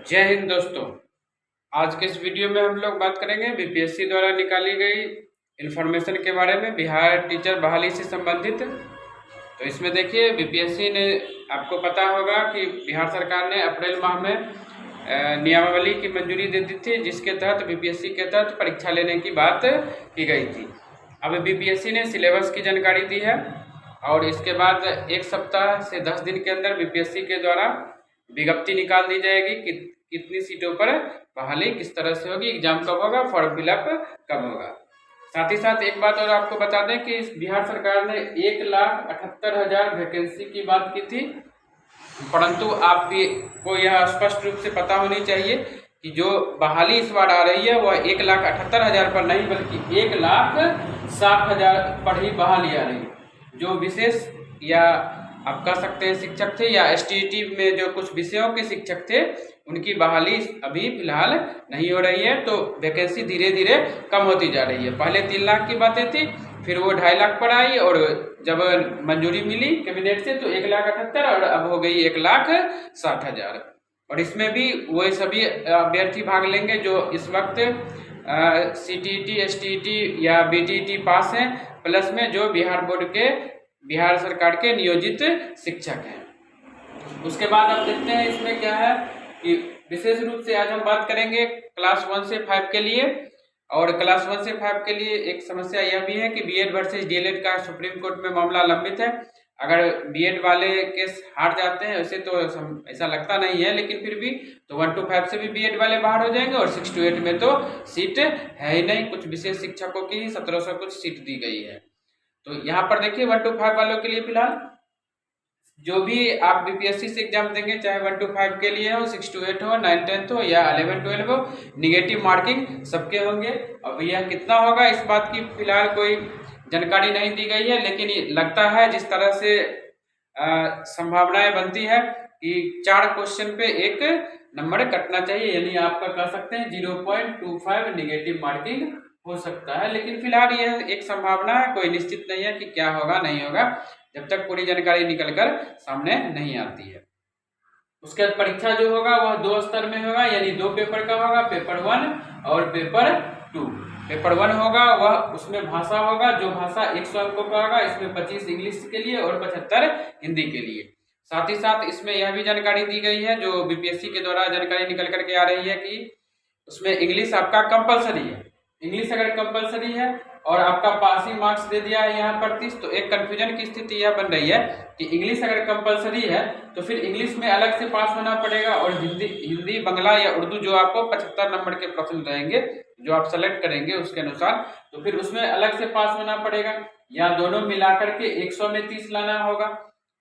जय हिंद दोस्तों। आज के इस वीडियो में हम लोग बात करेंगे बीपीएससी द्वारा निकाली गई इन्फॉर्मेशन के बारे में, बिहार टीचर बहाली से संबंधित। तो इसमें देखिए, बीपीएससी ने, आपको पता होगा कि बिहार सरकार ने अप्रैल माह में नियमावली की मंजूरी दे दी थी, जिसके तहत बीपीएससी के तहत परीक्षा लेने की बात की गई थी। अब बीपीएससी ने सिलेबस की जानकारी दी है और इसके बाद 1 सप्ताह से 10 दिन के अंदर बीपीएससी के द्वारा विज्ञप्ति निकाल दी जाएगी कि कितनी सीटों पर बहाली किस तरह से होगी, एग्जाम कब होगा, फॉर्म फिलअप कब होगा। साथ ही साथ एक बात और आपको बता दें कि बिहार सरकार ने 1,78,000 वैकेंसी की बात की थी, परंतु आप भी को यह स्पष्ट रूप से पता होनी चाहिए कि जो बहाली इस बार आ रही है वह 1,78,000 पर नहीं बल्कि 1,60,000 पर ही बहाली आ रही है। जो विशेष या आप कह सकते हैं शिक्षक थे या एसटीईटी में जो कुछ विषयों के शिक्षक थे, उनकी बहाली अभी फिलहाल नहीं हो रही है। तो वैकेंसी धीरे धीरे कम होती जा रही है। पहले 3 लाख की बातें थी, फिर वो 2.5 लाख पर आई और जब मंजूरी मिली कैबिनेट से तो 1,78,000 और अब हो गई 1,60,000। और इसमें भी वही सभी अभ्यर्थी भाग लेंगे जो इस वक्त सीटीईटी, एसटीईटी या बीटीईटी पास हैं, प्लस में जो बिहार सरकार के नियोजित शिक्षक हैं। उसके बाद अब देखते हैं इसमें क्या है कि विशेष रूप से आज हम बात करेंगे क्लास 1 से 5 के लिए। और क्लास 1 से 5 के लिए एक समस्या यह भी है कि बीएड वर्सेस डीएलएड का सुप्रीम कोर्ट में मामला लंबित है। अगर बीएड वाले केस हार जाते हैं, वैसे तो ऐसा लगता नहीं है, लेकिन फिर भी तो 1 to 5 से भी बीएड वाले बाहर हो जाएंगे और 6 to 8 में तो सीट है ही नहीं। कुछ विशेष शिक्षकों की ही 1700 कुछ सीट दी गई है। तो यहाँ पर देखिए 1 to 5 वालों के लिए फिलहाल जो भी आप बीपीएससी से एग्जाम देंगे, चाहे 1 to 5 के लिए हो, 6 to 8 हो, 9 10 हो या 11 12 हो, निगेटिव मार्किंग सबके होंगे। अब यह कितना होगा इस बात की फिलहाल कोई जानकारी नहीं दी गई है, लेकिन लगता है जिस तरह से संभावनाएं बनती है कि 4 क्वेश्चन पे 1 नंबर कटना चाहिए, यानी आपका कह सकते हैं 0.25 निगेटिव मार्किंग हो सकता है। लेकिन फिलहाल यह एक संभावना है, कोई निश्चित नहीं है कि क्या होगा नहीं होगा, जब तक पूरी जानकारी निकलकर सामने नहीं आती है। उसके बाद परीक्षा जो होगा वह 2 स्तर में होगा, यानी 2 पेपर का होगा, पेपर 1 और पेपर 2। पेपर 1 होगा वह उसमें भाषा होगा, जो भाषा 100 अंकों का होगा। इसमें 25 इंग्लिश के लिए और 75 हिंदी के लिए। साथ ही साथ इसमें यह भी जानकारी दी गई है, जो बीपीएससी के द्वारा जानकारी निकल करके आ रही है, कि उसमें इंग्लिश आपका कंपलसरी है। इंग्लिश अगर कंपलसरी है और आपका पासिंग मार्क्स दे दिया है यहाँ पर 30, तो एक कंफ्यूजन की स्थिति यह बन रही है कि इंग्लिश अगर कंपलसरी है तो फिर इंग्लिश में अलग से पास होना पड़ेगा, और हिंदी बांग्ला या उर्दू जो आपको 75 नंबर के प्रश्न रहेंगे जो आप सेलेक्ट करेंगे उसके अनुसार, तो फिर उसमें अलग से पास होना पड़ेगा, या दोनों मिलाकर के 100 में 30 लाना होगा।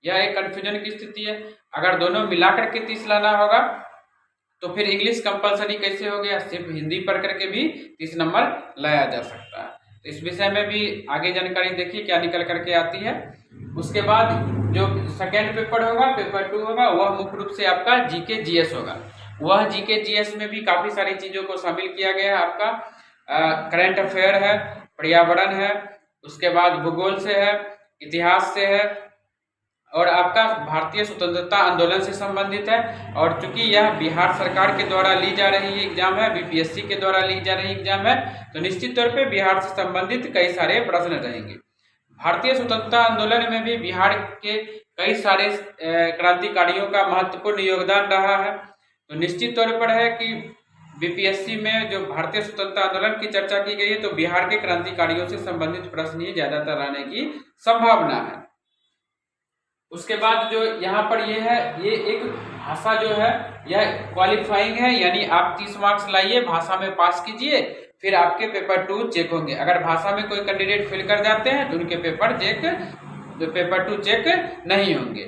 यह एक कंफ्यूजन की स्थिति है। अगर दोनों मिलाकर के 30 लाना होगा तो फिर इंग्लिश कंपलसरी कैसे हो गया, सिर्फ हिंदी पढ़ करके भी 30 नंबर लाया जा सकता है। तो इस विषय में भी आगे जानकारी देखिए क्या निकल करके आती है। उसके बाद जो सेकेंड पेपर होगा, पेपर 2 होगा, वह मुख्य रूप से आपका जीके जीएस होगा। वह जीके जीएस में भी काफी सारी चीजों को शामिल किया गया है। आपका करंट अफेयर है, पर्यावरण है, उसके बाद भूगोल से है, इतिहास से है, और आपका भारतीय स्वतंत्रता आंदोलन से संबंधित है। और चूंकि यह बिहार सरकार के द्वारा ली जा रही एग्जाम है, बीपीएससी के द्वारा ली जा रही एग्जाम है, तो निश्चित तौर पे बिहार से संबंधित कई सारे प्रश्न रहेंगे। भारतीय स्वतंत्रता आंदोलन में भी बिहार के कई सारे क्रांतिकारियों का महत्वपूर्ण योगदान रहा है। तो निश्चित तौर पर है कि बीपीएससी में जो भारतीय स्वतंत्रता आंदोलन की चर्चा की गई है, तो बिहार के क्रांतिकारियों से संबंधित प्रश्न ही ज्यादातर आने की संभावना है। उसके बाद जो यहाँ पर ये है, ये एक भाषा जो है यह क्वालिफाइंग है, यानी आप 30 मार्क्स लाइए, भाषा में पास कीजिए, फिर आपके पेपर 2 चेक होंगे। अगर भाषा में कोई कैंडिडेट फेल कर जाते हैं तो उनके पेपर 2 चेक नहीं होंगे।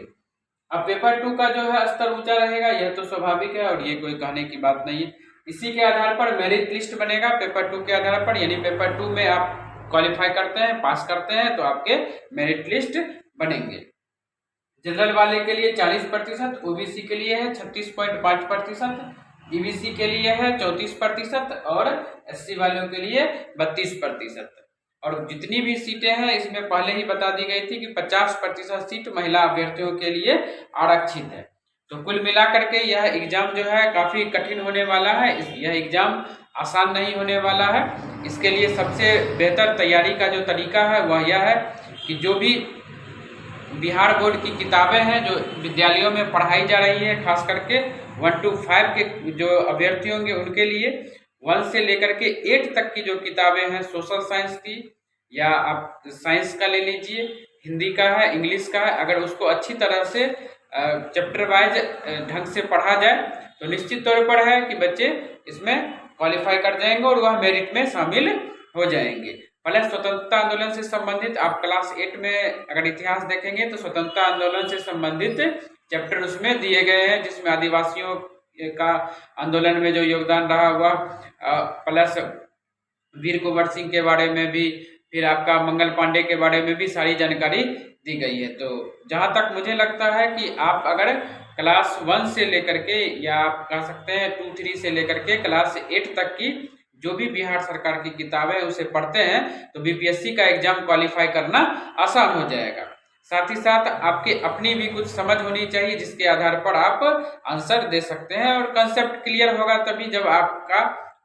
अब पेपर 2 का जो है स्तर ऊंचा रहेगा, यह तो स्वाभाविक है और ये कोई कहने की बात नहीं है। इसी के आधार पर मेरिट लिस्ट बनेगा पेपर 2 के आधार पर, यानी पेपर 2 में आप क्वालिफाई करते हैं, पास करते हैं, तो आपके मेरिट लिस्ट बनेंगे। जनरल वाले के लिए 40%, ओबीसी के लिए है 36.5%, ईबीसी के लिए है 34% और एससी वालों के लिए 32%। और जितनी भी सीटें हैं इसमें पहले ही बता दी गई थी कि 50% सीट महिला अभ्यर्थियों के लिए आरक्षित है। तो कुल मिलाकर के यह एग्ज़ाम जो है काफ़ी कठिन होने वाला है। यह एग्ज़ाम आसान नहीं होने वाला है। इसके लिए सबसे बेहतर तैयारी का जो तरीका है वह यह है कि जो भी बिहार बोर्ड की किताबें हैं जो विद्यालयों में पढ़ाई जा रही है, खास करके 1 to 5 के जो अभ्यर्थी होंगे उनके लिए 1 से लेकर के 8 तक की जो किताबें हैं सोशल साइंस की, या आप साइंस का ले लीजिए, हिंदी का है, इंग्लिश का है, अगर उसको अच्छी तरह से चैप्टर वाइज ढंग से पढ़ा जाए तो निश्चित तौर पर है कि बच्चे इसमें क्वालिफाई कर जाएंगे और वह मेरिट में शामिल हो जाएंगे। पहले स्वतंत्रता आंदोलन से संबंधित आप क्लास 8 में अगर इतिहास देखेंगे तो स्वतंत्रता आंदोलन से संबंधित चैप्टर उसमें दिए गए हैं, जिसमें आदिवासियों का आंदोलन में जो योगदान रहा हुआ, प्लस वीर कुंवर सिंह के बारे में भी, फिर आपका मंगल पांडे के बारे में भी सारी जानकारी दी गई है। तो जहाँ तक मुझे लगता है कि आप अगर क्लास 1 से लेकर के, या आप कह सकते हैं 2-3 से लेकर के क्लास 8 तक की जो भी बिहार सरकार की किताबें उसे पढ़ते हैं तो बीपीएससी का एग्जाम क्वालिफाई करना आसान हो जाएगा। साथ ही साथ आपके अपनी भी कुछ समझ होनी चाहिए जिसके आधार पर आप आंसर दे सकते हैं, और कंसेप्ट क्लियर होगा तभी जब आपका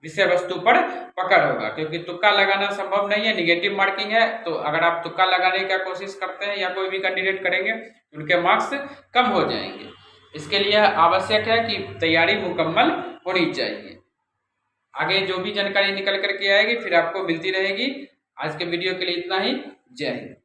विषय वस्तु पर पकड़ होगा, क्योंकि तुक्का लगाना संभव नहीं है, निगेटिव मार्किंग है। तो अगर आप तुक्का लगाने का कोशिश करते हैं या कोई भी कैंडिडेट करेंगे तो उनके मार्क्स कम हो जाएंगे। इसके लिए आवश्यक है कि तैयारी मुकम्मल होनी चाहिए। आगे जो भी जानकारी निकल करके आएगी फिर आपको मिलती रहेगी। आज के वीडियो के लिए इतना ही। जय हिंद।